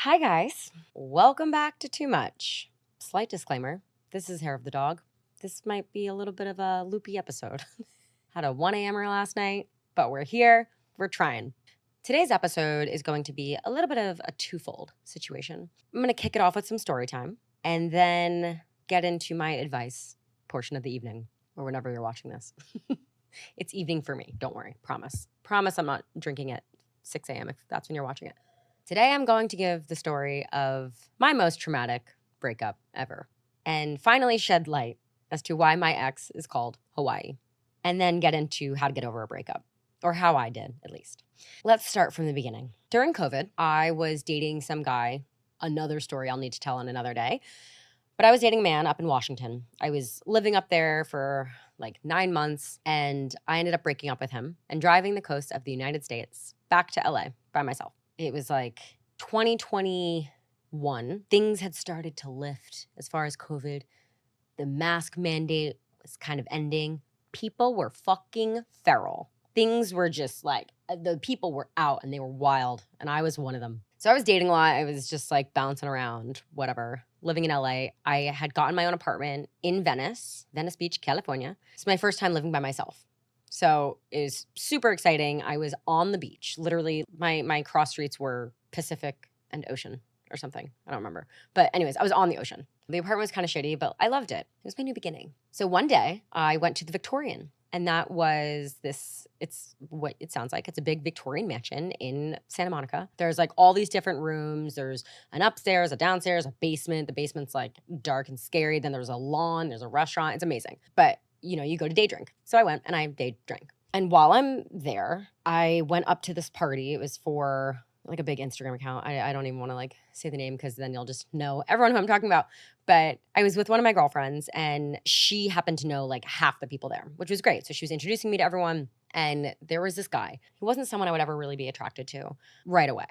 Hi, guys. Welcome back to Too Much. Slight disclaimer, this is Hair of the Dog. This might be a little bit of a loopy episode. Had a 1 a.m.er last night, but we're here. We're trying. Today's episode is going to be a little bit of a twofold situation. I'm going to kick it off with some story time and then get into my advice portion of the evening or whenever you're watching this. It's evening for me. Don't worry. Promise. Promise I'm not drinking at 6 a.m. if that's when you're watching it. Today, I'm going to give the story of my most traumatic breakup ever and finally shed light as to why my ex is called Hawaii, and then get into how to get over a breakup, or how I did, at least. Let's start from the beginning. During COVID, I was dating some guy, another story I'll need to tell on another day, but I was dating a man up in Washington. I was living up there for like 9 months, and I ended up breaking up with him and driving the coast of the United States back to LA by myself. It was like 2021. Things had started to lift as far as COVID. The mask mandate was kind of ending. People were fucking feral. Things were just like, the people were out and they were wild, and I was one of them. So I was dating a lot. I was just like bouncing around, whatever, living in LA. I had gotten my own apartment in Venice Beach, California. It's my first time living by myself. So it was super exciting. I was on the beach. Literally, my cross streets were Pacific and Ocean or something. I don't remember. But anyways, I was on the ocean. The apartment was kind of shitty, but I loved it. It was my new beginning. So one day, I went to the Victorian. And that was it's what it sounds like. It's a big Victorian mansion in Santa Monica. There's like all these different rooms. There's an upstairs, a downstairs, a basement. The basement's like dark and scary. Then there's a lawn. There's a restaurant. It's amazing. But you go to day drink. So I went and I day drank. And while I'm there, I went up to this party. It was for like a big Instagram account. I don't even want to like say the name because then you'll just know everyone who I'm talking about. But I was with one of my girlfriends and she happened to know like half the people there, which was great. So she was introducing me to everyone. And there was this guy who wasn't someone I would ever really be attracted to right away.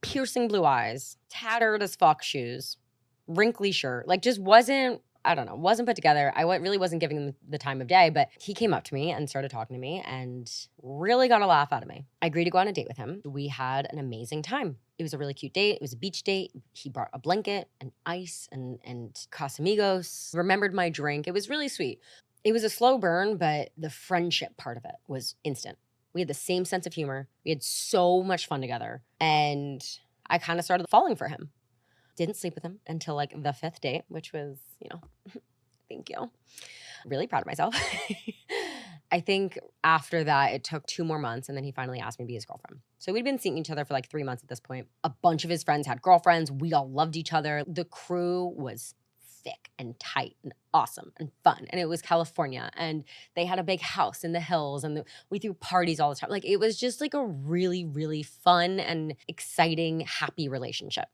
Piercing blue eyes, tattered as fuck shoes, wrinkly shirt, like just wasn't put together. I really wasn't giving him the time of day, but he came up to me and started talking to me and really got a laugh out of me. I agreed to go on a date with him. We had an amazing time. It was a really cute date. It was a beach date. He brought a blanket and ice and Casamigos, remembered my drink. It was really sweet. It was a slow burn, but the friendship part of it was instant. We had the same sense of humor. We had so much fun together. And I kind of started falling for him. Didn't sleep with him until like the 5th date, which was, thank you. Really proud of myself. I think after that, it took 2 more months and then he finally asked me to be his girlfriend. So we'd been seeing each other for like 3 months at this point. A bunch of his friends had girlfriends. We all loved each other. The crew was thick and tight and awesome and fun. And it was California and they had a big house in the hills and we threw parties all the time. Like it was just like a really, really fun and exciting, happy relationship.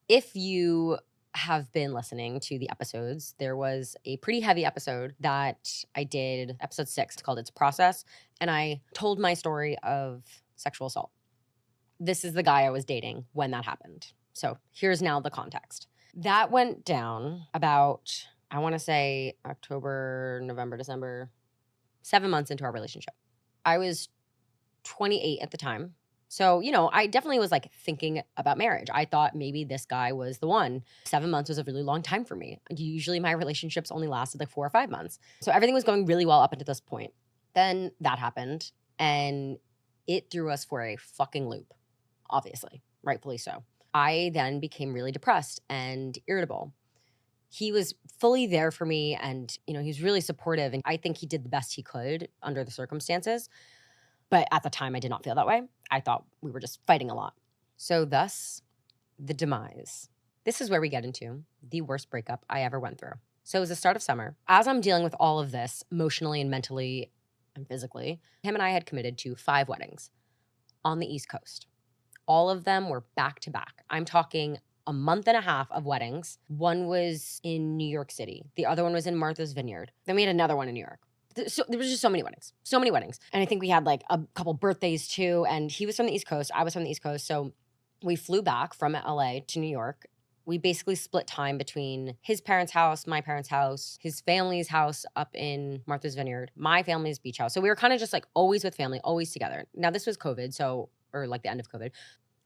If you have been listening to the episodes, there was a pretty heavy episode that I did, episode 6, called It's Process, and I told my story of sexual assault. This is the guy I was dating when that happened. So here's now the context. That went down about, I want to say October, November, December, 7 months into our relationship. I was 28 at the time. So, I definitely was like thinking about marriage. I thought maybe this guy was the one. 7 months was a really long time for me. Usually my relationships only lasted like 4 or 5 months. So everything was going really well up until this point. Then that happened and it threw us for a fucking loop, obviously, rightfully so. I then became really depressed and irritable. He was fully there for me and, he was really supportive. And I think he did the best he could under the circumstances. But at the time, I did not feel that way. I thought we were just fighting a lot. So thus, the demise. This is where we get into the worst breakup I ever went through. So it was the start of summer. As I'm dealing with all of this, emotionally and mentally and physically, him and I had committed to 5 weddings on the East Coast. All of them were back to back. I'm talking a month and a half of weddings. One was in New York City. The other one was in Martha's Vineyard. Then we had another one in New York. So there was just so many weddings. And I think we had like a couple birthdays too. And he was from the East Coast. I was from the East Coast. So we flew back from LA to New York. We basically split time between his parents' house, my parents' house, his family's house up in Martha's Vineyard, my family's beach house. So we were kind of just like always with family, always together. Now this was COVID, or like the end of COVID.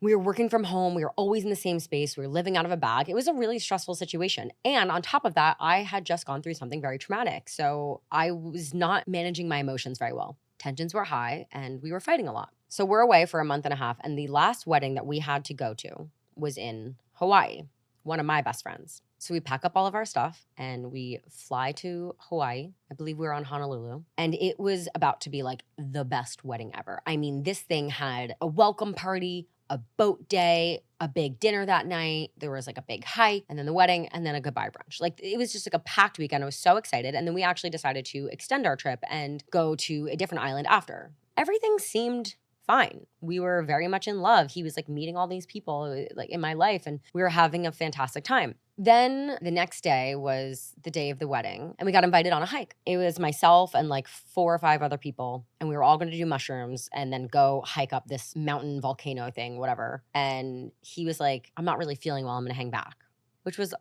We were working from home. We were always in the same space. We were living out of a bag. It was a really stressful situation. And on top of that, I had just gone through something very traumatic. So I was not managing my emotions very well. Tensions were high and we were fighting a lot. So we're away for a month and a half. And the last wedding that we had to go to was in Hawaii, one of my best friends. So we pack up all of our stuff and we fly to Hawaii. I believe we were on Honolulu. And it was about to be like the best wedding ever. I mean, this thing had a welcome party, a boat day, a big dinner that night. There was like a big hike and then the wedding and then a goodbye brunch. Like it was just like a packed weekend. I was so excited. And then we actually decided to extend our trip and go to a different island after. Everything seemed fine. We were very much in love. He was like meeting all these people like in my life and we were having a fantastic time. Then the next day was the day of the wedding and we got invited on a hike. It was myself and like 4 or 5 other people and we were all going to do mushrooms and then go hike up this mountain volcano thing, whatever. And he was like, I'm not really feeling well. I'm going to hang back, which was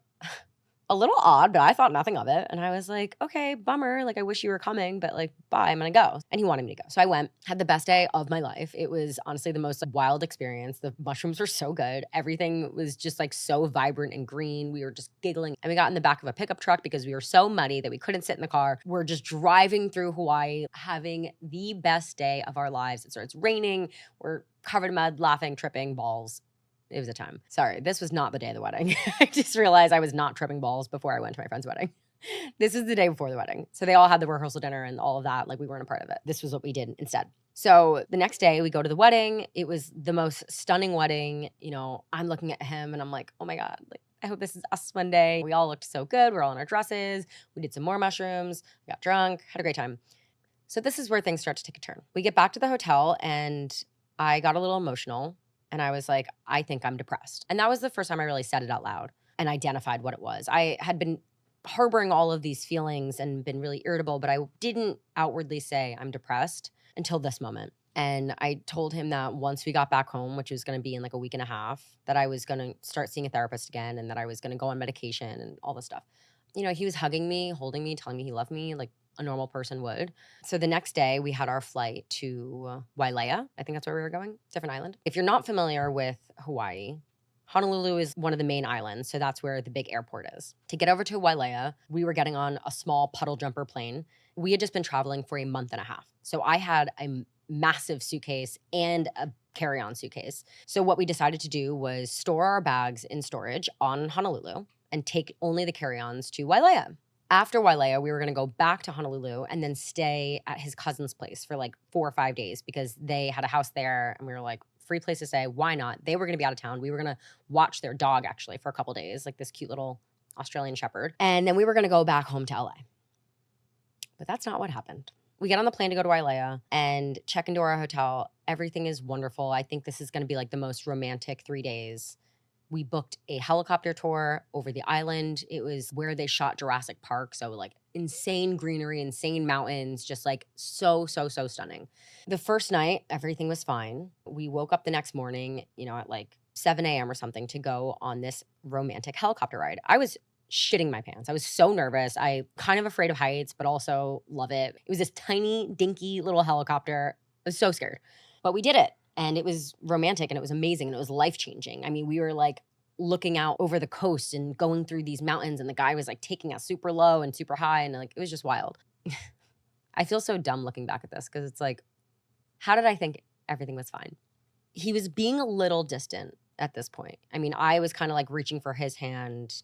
a little odd, but I thought nothing of it. And I was like, okay, bummer. Like, I wish you were coming, but like, bye, I'm gonna go. And he wanted me to go. So I went, had the best day of my life. It was honestly the most wild experience. The mushrooms were so good. Everything was just like so vibrant and green. We were just giggling. And we got in the back of a pickup truck because we were so muddy that we couldn't sit in the car. We're just driving through Hawaii, having the best day of our lives. It starts raining. We're covered in mud, laughing, tripping, balls. It was a time. Sorry, this was not the day of the wedding. I just realized I was not tripping balls before I went to my friend's wedding. This is the day before the wedding. So they all had the rehearsal dinner and all of that. Like we weren't a part of it. This was what we did instead. So the next day we go to the wedding. It was the most stunning wedding. You know, I'm looking at him and I'm like, oh my God, like I hope this is us one day. We all looked so good. We're all in our dresses. We did some more mushrooms. We got drunk, had a great time. So this is where things start to take a turn. We get back to the hotel and I got a little emotional. And I was like, I think I'm depressed. And that was the first time I really said it out loud and identified what it was. I had been harboring all of these feelings and been really irritable, but I didn't outwardly say I'm depressed until this moment. And I told him that once we got back home, which was going to be in like a week and a half, that I was going to start seeing a therapist again and that I was going to go on medication and all this stuff. You know, he was hugging me, holding me, telling me he loved me like a normal person would. So the next day we had our flight to Wailea. I think that's where we were going, different island. If you're not familiar with Hawaii, Honolulu is one of the main islands. So that's where the big airport is. To get over to Wailea, we were getting on a small puddle jumper plane. We had just been traveling for a month and a half. So I had a massive suitcase and a carry-on suitcase. So what we decided to do was store our bags in storage on Honolulu and take only the carry-ons to Wailea. After Wailea, we were going to go back to Honolulu and then stay at his cousin's place for like 4 or 5 days because they had a house there and we were like, free place to stay, why not? They were going to be out of town. We were going to watch their dog actually for a couple days, like this cute little Australian shepherd. And then we were going to go back home to LA. But that's not what happened. We get on the plane to go to Wailea and check into our hotel. Everything is wonderful. I think this is going to be like the most romantic 3 days. We booked a helicopter tour over the island. It was where they shot Jurassic Park. So like insane greenery, insane mountains, just like so stunning. The first night, everything was fine. We woke up the next morning, you know, at like 7 a.m. or something to go on this romantic helicopter ride. I was shitting my pants. I was so nervous. I kind of afraid of heights, but also love it. It was this tiny, dinky little helicopter. I was so scared, but we did it. And it was romantic and it was amazing and it was life-changing. I mean, we were like looking out over the coast and going through these mountains and the guy was like taking us super low and super high and like it was just wild. I feel so dumb looking back at this because it's like, how did I think everything was fine? He was being a little distant at this point. I mean, I was kind of like reaching for his hand,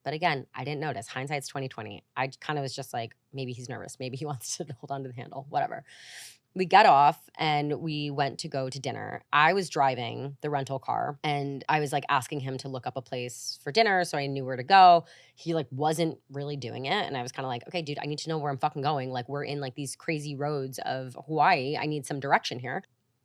but again, I didn't notice. Hindsight's 20/20. I kind of was just like, maybe he's nervous. Maybe he wants to hold on to the handle, whatever. We got off and we went to go to dinner. I was driving the rental car and I was like asking him to look up a place for dinner so I knew where to go. He like wasn't really doing it. And I was kind of like, okay, dude, I need to know where I'm fucking going. Like we're in like these crazy roads of Hawaii. I need some direction here.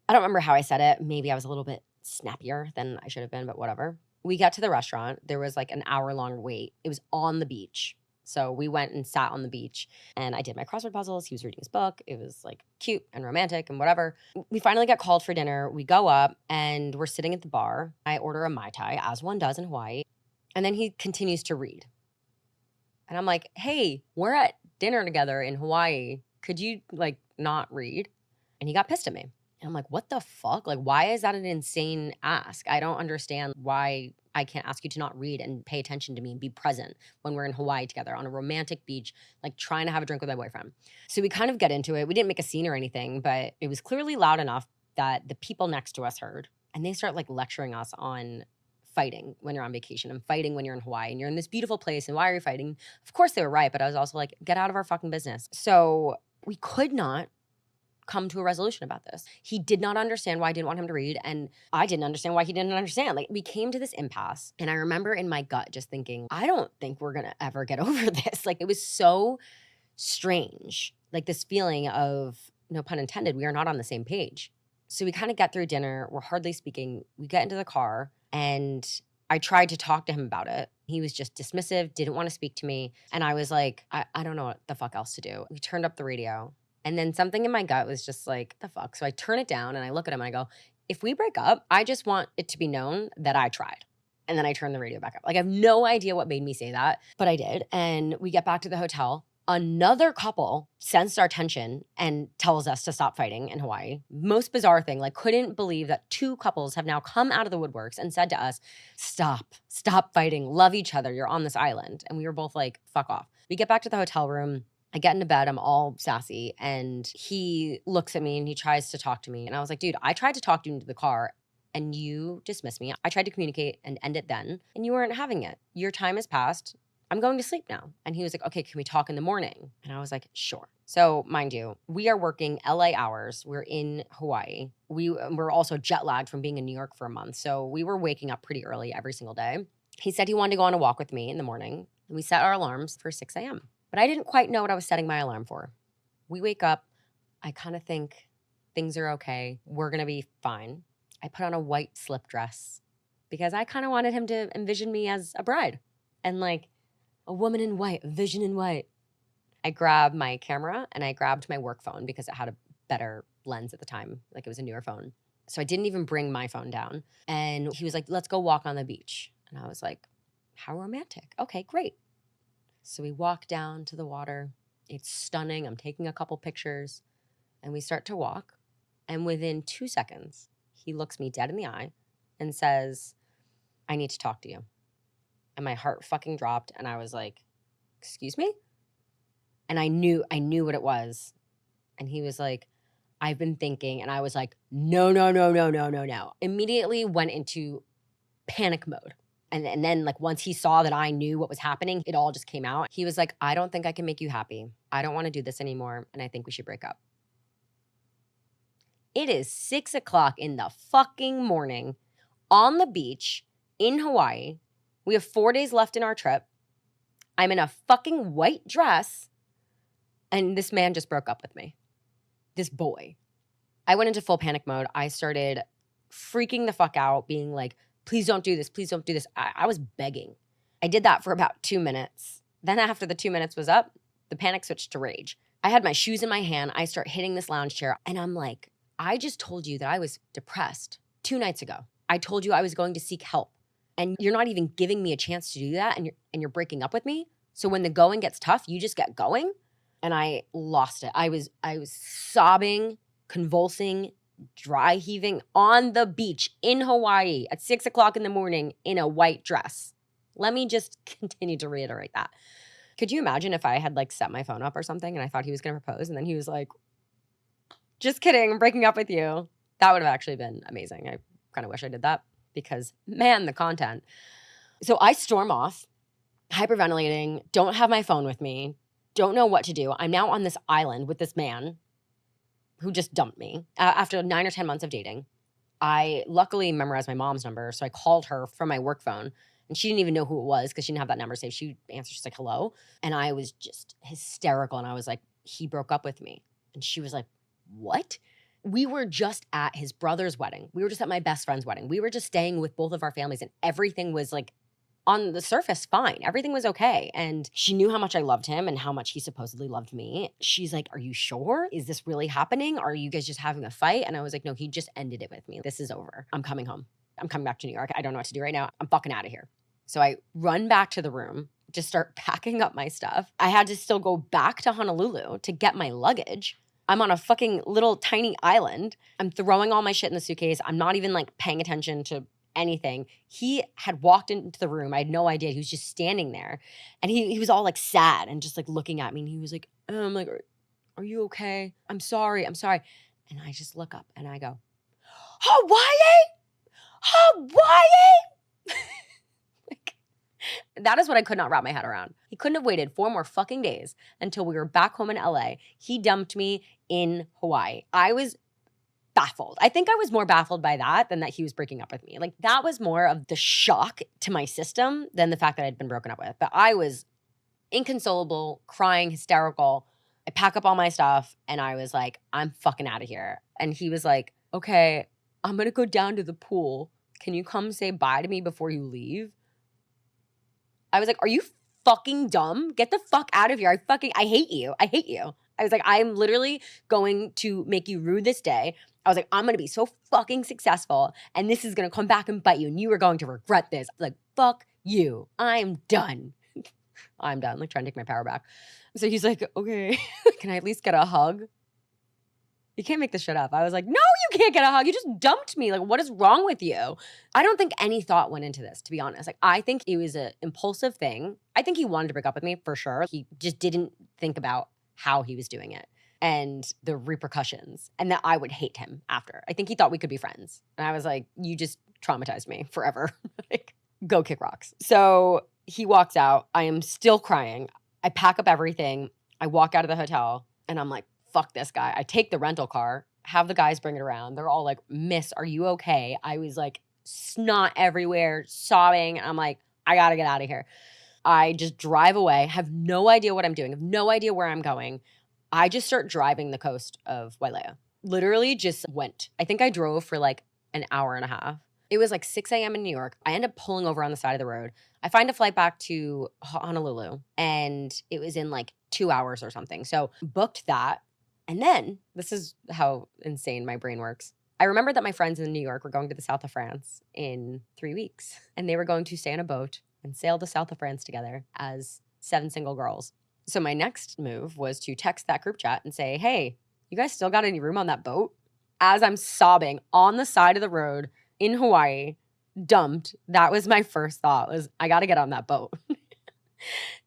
I don't remember how I said it. Maybe I was a little bit snappier than I should have been, but whatever. We got to the restaurant. There was like an hour-long wait. It was on the beach. So we went and sat on the beach and I did my crossword puzzles. He was reading his book. It was like cute and romantic and whatever. We finally got called for dinner. We go up and we're sitting at the bar. I order a Mai Tai, as one does in Hawaii. And then he continues to read. And I'm like, hey, we're at dinner together in Hawaii. Could you like not read? And he got pissed at me. And I'm like, what the fuck? Like, why is that an insane ask? I don't understand why I can't ask you to not read and pay attention to me and be present when we're in Hawaii together on a romantic beach, like trying to have a drink with my boyfriend. So we kind of get into it. We didn't make a scene or anything, but it was clearly loud enough that the people next to us heard. And they start like lecturing us on fighting when you're on vacation and fighting when you're in Hawaii and you're in this beautiful place and why are you fighting? Of course they were right, but I was also like, get out of our fucking business. So we could not come to a resolution about this. He did not understand why I didn't want him to read, and I didn't understand why he didn't understand. Like, we came to this impasse, and I remember in my gut just thinking, I don't think we're gonna ever get over this. Like, it was so strange. Like, this feeling of, no pun intended, we are not on the same page. So we kind of get through dinner, we're hardly speaking, we get into the car, and I tried to talk to him about it. He was just dismissive, didn't want to speak to me, and I was like, I don't know what the fuck else to do. We turned up the radio. And then something in my gut was just like, the fuck? So I turn it down and I look at him and I go, if we break up, I just want it to be known that I tried. And then I turn the radio back up. Like, I have no idea what made me say that, but I did. And we get back to the hotel. Another couple sensed our tension and tells us to stop fighting in Hawaii. Most bizarre thing, like, couldn't believe that two couples have now come out of the woodworks and said to us, stop fighting, love each other, you're on this island. And we were both like, fuck off. We get back to the hotel room. I get into bed, I'm all sassy, and he looks at me and he tries to talk to me. And I was like, dude, I tried to talk you into the car and you dismissed me. I tried to communicate and end it then, and you weren't having it. Your time has passed. I'm going to sleep now. And he was like, okay, can we talk in the morning? And I was like, sure. So mind you, we are working LA hours. We're in Hawaii. We're also jet lagged from being in New York for a month. So we were waking up pretty early every single day. He said he wanted to go on a walk with me in the morning, and we set our alarms for 6 a.m. But I didn't quite know what I was setting my alarm for. We wake up. I kind of think things are okay. We're going to be fine. I put on a white slip dress because I kind of wanted him to envision me as a bride and like a woman in white, a vision in white. I grabbed my camera and I grabbed my work phone because it had a better lens at the time. Like, it was a newer phone. So I didn't even bring my phone down. And he was like, let's go walk on the beach. And I was like, how romantic. Okay, great. So we walk down to the water. It's stunning. I'm taking a couple pictures and we start to walk. And within 2 seconds, he looks me dead in the eye and says, I need to talk to you. And my heart fucking dropped. And I was like, excuse me? And I knew what it was. And he was like, I've been thinking. And I was like, no. Immediately went into panic mode. And then, like, once he saw that I knew what was happening, it all just came out. He was like, I don't think I can make you happy. I don't want to do this anymore, and I think we should break up. It is 6 o'clock in the fucking morning on the beach in Hawaii. We have 4 days left in our trip. I'm in a fucking white dress, and this man just broke up with me. This boy. I went into full panic mode. I started freaking the fuck out, being like, please don't do this. Please don't do this. I was begging. I did that for about 2 minutes. Then after the 2 minutes was up, the panic switched to rage. I had my shoes in my hand. I start hitting this lounge chair and I'm like, I just told you that I was depressed 2 nights ago. I told you I was going to seek help and you're not even giving me a chance to do that, and you're breaking up with me. So when the going gets tough, you just get going. And I lost it. I was sobbing, convulsing, dry heaving on the beach in Hawaii at 6 o'clock in the morning in a white dress. Let me just continue to reiterate that. Could you imagine if I had like set my phone up or something and I thought he was going to propose and then he was like, just kidding, I'm breaking up with you? That would have actually been amazing. I kind of wish I did that because, man, the content. So I storm off, hyperventilating, don't have my phone with me, don't know what to do. I'm now on this island with this man who just dumped me after 9 or 10 months of dating. I luckily memorized my mom's number, so I called her from my work phone, and she didn't even know who it was because she didn't have that number saved. She answered, she's like, hello. And I was just hysterical, and I was like, he broke up with me. And she was like, what? We were just at his brother's wedding. We were just at my best friend's wedding. We were just staying with both of our families, and everything was like, on the surface, fine. Everything was okay. And she knew how much I loved him and how much he supposedly loved me. She's like, are you sure? Is this really happening? Are you guys just having a fight? And I was like, no, he just ended it with me. This is over. I'm coming home. I'm coming back to New York. I don't know what to do right now. I'm fucking out of here. So I run back to the room, just start packing up my stuff. I had to still go back to Honolulu to get my luggage. I'm on a fucking little tiny island. I'm throwing all my shit in the suitcase. I'm not even like paying attention to anything. He had walked into the room. I had no idea. He was just standing there. And he was all like sad and just like looking at me. And he was like, are you okay? I'm sorry. I'm sorry. And I just look up and I go, Hawaii? Hawaii? Like, that is what I could not wrap my head around. He couldn't have waited 4 more fucking days until we were back home in LA. He dumped me in Hawaii. I was baffled. I think I was more baffled by that than that he was breaking up with me. Like, that was more of the shock to my system than the fact that I'd been broken up with. But I was inconsolable, crying, hysterical. I pack up all my stuff and I was like, I'm fucking out of here. And he was like, okay, I'm gonna go down to the pool. Can you come say bye to me before you leave? I was like, are you fucking dumb? Get the fuck out of here. I hate you. I hate you. I was like, I'm literally going to make you rue this day. I was like, I'm going to be so fucking successful and this is going to come back and bite you and you are going to regret this. Like, fuck you. I'm done. I'm done. Like, trying to take my power back. So he's like, okay, can I at least get a hug? You can't make this shit up. I was like, no, you can't get a hug. You just dumped me. Like, what is wrong with you? I don't think any thought went into this, to be honest. Like, I think it was an impulsive thing. I think he wanted to break up with me for sure. He just didn't think about how he was doing it and the repercussions and that I would hate him after. I think he thought we could be friends. And I was like, you just traumatized me forever. Like, go kick rocks. So he walks out. I am still crying. I pack up everything. I walk out of the hotel and I'm like, fuck this guy. I take the rental car, have the guys bring it around. They're all like, miss, are you okay? I was like snot everywhere, sobbing. I'm like, I gotta get out of here. I just drive away, have no idea what I'm doing, have no idea where I'm going. I just start driving the coast of Wailea. Literally just went. I think I drove for like an hour and a half. It was like 6 a.m. in New York. I end up pulling over on the side of the road. I find a flight back to Honolulu and it was in like 2 hours or something. So booked that. And then, this is how insane my brain works. I remember that my friends in New York were going to the south of France in 3 weeks. And they were going to stay on a boat and sail the south of France together as 7 single girls. So my next move was to text that group chat and say, hey, you guys still got any room on that boat? As I'm sobbing on the side of the road in Hawaii, dumped, that was my first thought was, I got to get on that boat.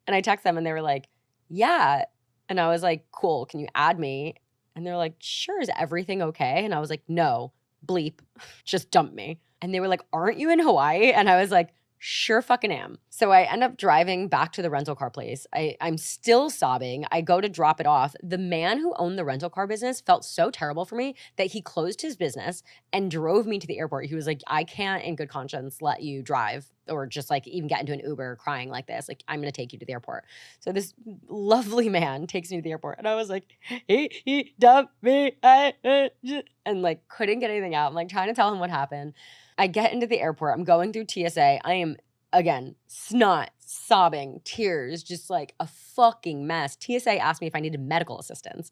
And I text them and they were like, yeah. And I was like, cool, can you add me? And they're like, sure, is everything okay? And I was like, no, bleep, just dump me. And they were like, aren't you in Hawaii? And I was like, sure fucking am. So I end up driving back to the rental car place. I'm still sobbing. I go to drop it off. The man who owned the rental car business felt so terrible for me that he closed his business and drove me to the airport. He was like, I can't in good conscience let you drive or just like even get into an Uber crying like this. Like, I'm going to take you to the airport. So this lovely man takes me to the airport. And I was like, he dumped me. And like couldn't get anything out. I'm like trying to tell him what happened. I get into the airport. I'm going through TSA. I am, again, snot, sobbing, tears, just like a fucking mess. TSA asked me if I needed medical assistance.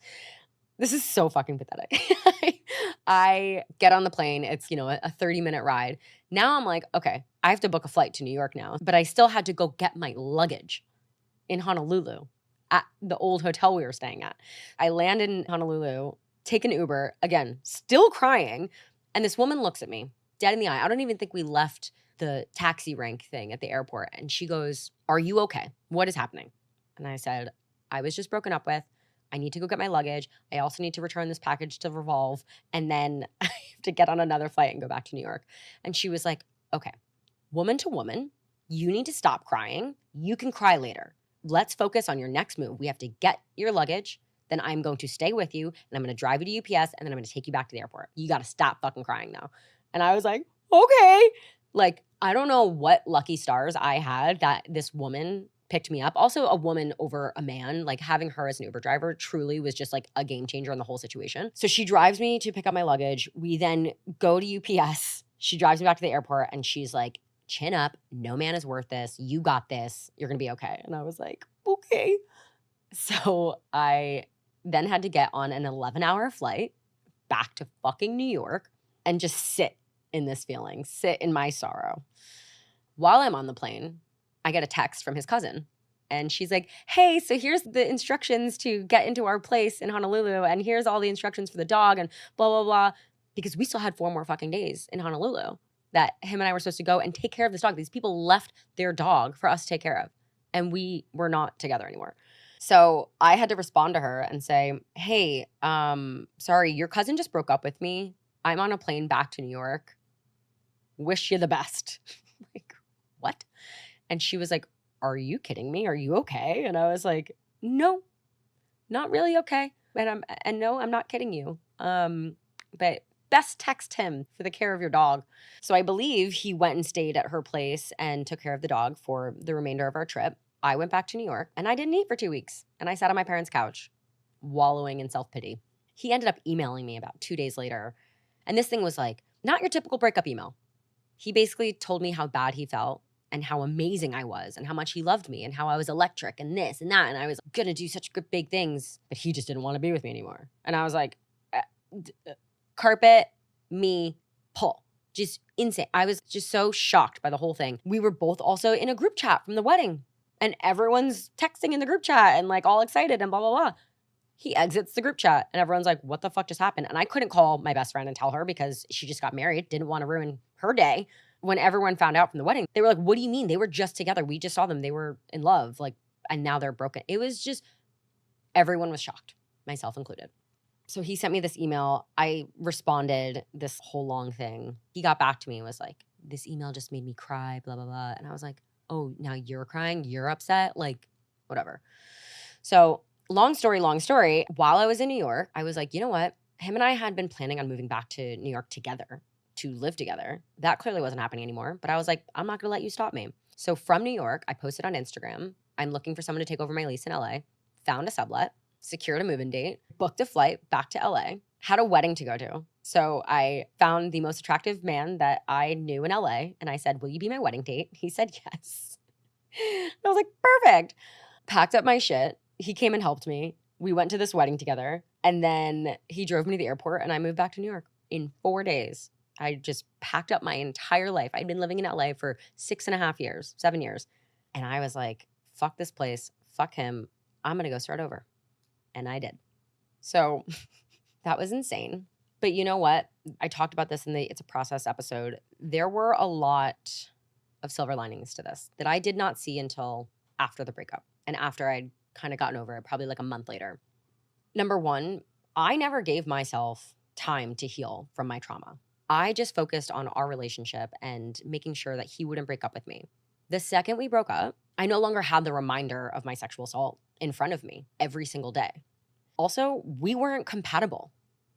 This is so fucking pathetic. I get on the plane. It's, a 30-minute ride. Now I'm like, okay, I have to book a flight to New York now. But I still had to go get my luggage in Honolulu at the old hotel we were staying at. I land in Honolulu, take an Uber, again, still crying. And this woman looks at me dead in the eye. I don't even think we left the taxi rank thing at the airport. And she goes, are you okay? What is happening? And I said, I was just broken up with. I need to go get my luggage. I also need to return this package to Revolve. And then I have to get on another flight and go back to New York. And she was like, okay, woman to woman, you need to stop crying. You can cry later. Let's focus on your next move. We have to get your luggage. Then I'm going to stay with you and I'm going to drive you to UPS and then I'm going to take you back to the airport. You got to stop fucking crying now. And I was like, okay. Like, I don't know what lucky stars I had that this woman picked me up. Also, a woman over a man, like having her as an Uber driver truly was just like a game changer in the whole situation. So she drives me to pick up my luggage. We then go to UPS. She drives me back to the airport and she's like, chin up. No man is worth this. You got this. You're going to be okay. And I was like, okay. So I then had to get on an 11-hour flight back to fucking New York and just sit in this feeling, sit in my sorrow. While I'm on the plane, I get a text from his cousin. And she's like, hey, so here's the instructions to get into our place in Honolulu. And here's all the instructions for the dog and blah, blah, blah. Because we still had 4 more fucking days in Honolulu that him and I were supposed to go and take care of this dog. These people left their dog for us to take care of. And we were not together anymore. So I had to respond to her and say, hey, sorry, your cousin just broke up with me. I'm on a plane back to New York. Wish you the best. Like, what? And she was like, are you kidding me? Are you okay? And I was like, no, not really okay. And no, I'm not kidding you. But best text him for the care of your dog. So I believe he went and stayed at her place and took care of the dog for the remainder of our trip. I went back to New York and I didn't eat for 2 weeks. And I sat on my parents' couch, wallowing in self-pity. He ended up emailing me about 2 days later. And this thing was like, not your typical breakup email. He basically told me how bad he felt and how amazing I was and how much he loved me and how I was electric and this and that. And I was going to do such good big things, but he just didn't want to be with me anymore. And I was like, carpet, me, pull. Just insane. I was just so shocked by the whole thing. We were both also in a group chat from the wedding and everyone's texting in the group chat and like all excited and blah, blah, blah. He exits the group chat and everyone's like, what the fuck just happened? And I couldn't call my best friend and tell her because she just got married, didn't want to ruin her day. When everyone found out from the wedding, they were like, what do you mean? They were just together. We just saw them. They were in love. Like, and now they're broken. It was just, everyone was shocked, myself included. So he sent me this email. I responded this whole long thing. He got back to me and was like, this email just made me cry, blah, blah, blah. And I was like, oh, now you're crying? You're upset? Like, whatever. So long story, while I was in New York, I was like, you know what? Him and I had been planning on moving back to New York together to live together. That clearly wasn't happening anymore. But I was like, I'm not going to let you stop me. So from New York, I posted on Instagram, I'm looking for someone to take over my lease in LA, found a sublet, secured a move-in date, booked a flight back to LA, had a wedding to go to. So I found the most attractive man that I knew in LA. And I said, will you be my wedding date? He said, yes. I was like, perfect. Packed up my shit. He came and helped me. We went to this wedding together. And then he drove me to the airport and I moved back to New York in 4 days. I just packed up my entire life. I'd been living in LA for 6.5 years, 7 years. And I was like, fuck this place. Fuck him. I'm going to go start over. And I did. So that was insane. But you know what? I talked about this in the It's a Process episode. There were a lot of silver linings to this that I did not see until after the breakup and after I'd kind of gotten over it, probably like a month later. Number one, I never gave myself time to heal from my trauma. I just focused on our relationship and making sure that he wouldn't break up with me. The second we broke up, I no longer had the reminder of my sexual assault in front of me every single day. Also, we weren't compatible.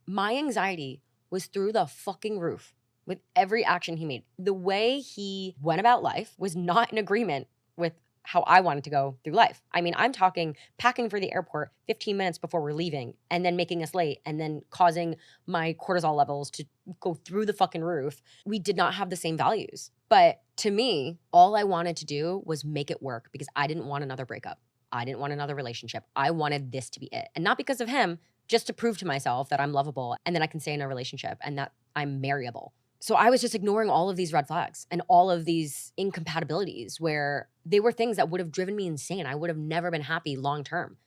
My anxiety was through the fucking roof with every action he made. The way he went about life was not in agreement with how I wanted to go through life. I mean, I'm talking packing for the airport 15 minutes before we're leaving and then making us late and then causing my cortisol levels to go through the fucking roof. We did not have the same values. But to me, all I wanted to do was make it work because I didn't want another breakup. I didn't want another relationship. I wanted this to be it. And not because of him, just to prove to myself that I'm lovable and that I can stay in a relationship and that I'm marryable. So I was just ignoring all of these red flags and all of these incompatibilities where they were things that would have driven me insane. I would have never been happy long term.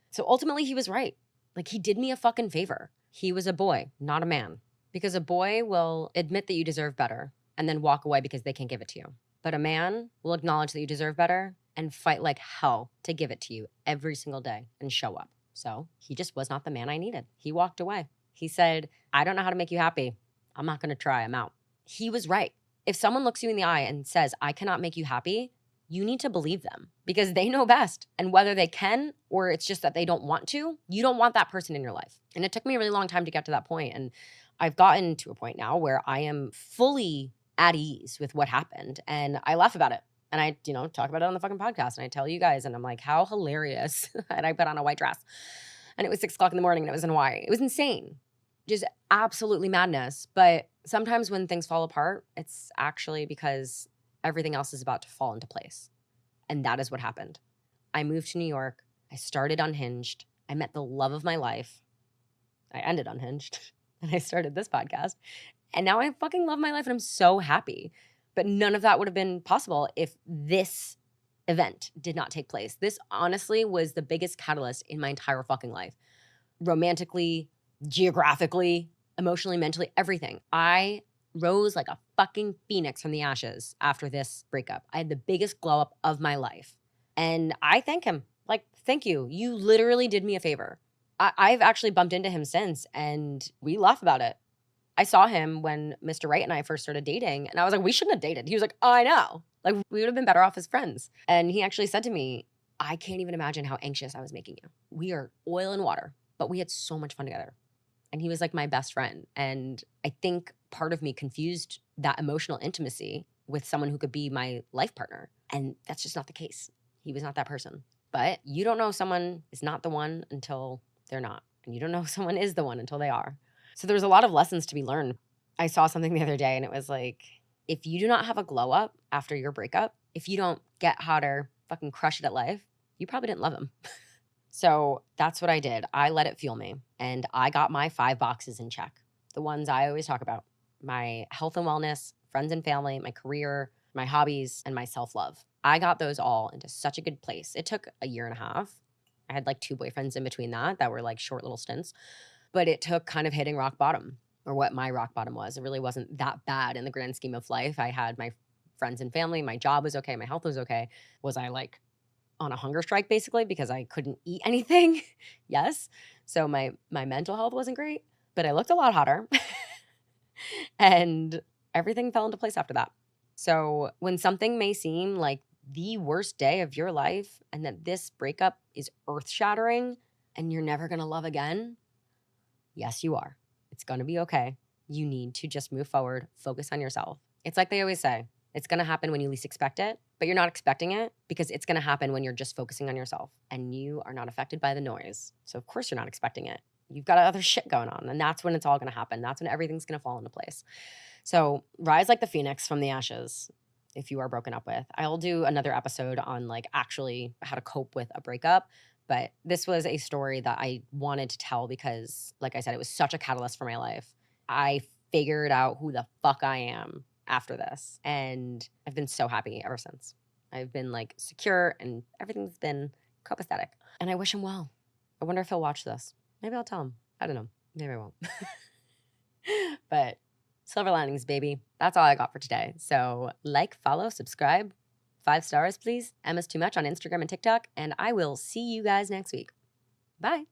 So ultimately he was right. Like he did me a fucking favor. He was a boy, not a man. Because a boy will admit that you deserve better and then walk away because they can't give it to you. But a man will acknowledge that you deserve better and fight like hell to give it to you every single day and show up. So he just was not the man I needed. He walked away. He said, I don't know how to make you happy. I'm not going to try. I'm out. He was right. If someone looks you in the eye and says, I cannot make you happy, you need to believe them because they know best. And whether they can or it's just that they don't want to, you don't want that person in your life. And it took me a really long time to get to that point. And I've gotten to a point now where I am fully at ease with what happened. And I laugh about it. And I, talk about it on the fucking podcast. And I tell you guys, and I'm like, how hilarious. And I put on a white dress. And it was 6 o'clock in the morning and it was in Hawaii. It was insane. Just absolutely madness. But sometimes when things fall apart, it's actually because everything else is about to fall into place. And that is what happened. I moved to New York. I started unhinged. I met the love of my life. I ended unhinged. And I started this podcast. And now I fucking love my life and I'm so happy. But none of that would have been possible if this event did not take place. This honestly was the biggest catalyst in my entire fucking life. Romantically, geographically, emotionally, mentally, everything. I rose like a fucking phoenix from the ashes after this breakup. I had the biggest glow up of my life. And I thank him. Like, thank you. You literally did me a favor. I've actually bumped into him since and we laugh about it. I saw him when Mr. Right and I first started dating, and I was like, we shouldn't have dated. He was like, oh, I know. Like, we would have been better off as friends. And he actually said to me, I can't even imagine how anxious I was making you. We are oil and water, but we had so much fun together. And he was like my best friend. And I think part of me confused that emotional intimacy with someone who could be my life partner. And that's just not the case. He was not that person. But you don't know someone is not the one until they're not. And you don't know someone is the one until they are. So there's a lot of lessons to be learned. I saw something the other day and it was like, if you do not have a glow up after your breakup, if you don't get hotter, fucking crush it at life, you probably didn't love him. So that's what I did. I let it fuel me and I got my 5 boxes in check. The ones I always talk about: my health and wellness, friends and family, my career, my hobbies, and my self-love. I got those all into such a good place. It took a year and a half. I had like 2 boyfriends in between that were like short little stints. But it took kind of hitting rock bottom, or what my rock bottom was. It really wasn't that bad in the grand scheme of life. I had my friends and family, my job was okay, my health was okay. Was I like on a hunger strike basically because I couldn't eat anything? Yes. So my mental health wasn't great, but I looked a lot hotter. And everything fell into place after that. So when something may seem like the worst day of your life and that this breakup is earth-shattering and you're never going to love again, yes, you are. It's going to be okay. You need to just move forward, focus on yourself. It's like they always say, it's going to happen when you least expect it, but you're not expecting it because it's going to happen when you're just focusing on yourself and you are not affected by the noise. So of course you're not expecting it. You've got other shit going on, and that's when it's all going to happen. That's when everything's going to fall into place. So rise like the phoenix from the ashes if you are broken up with. I'll do another episode on like actually how to cope with a breakup. But this was a story that I wanted to tell because, like I said, it was such a catalyst for my life. I figured out who the fuck I am after this. And I've been so happy ever since. I've been like secure and everything's been copacetic. And I wish him well. I wonder if he'll watch this. Maybe I'll tell him. I don't know. Maybe I won't. But silver linings, baby. That's all I got for today. So like, follow, subscribe. 5 stars, please. Emma's Too Much on Instagram and TikTok. And I will see you guys next week. Bye.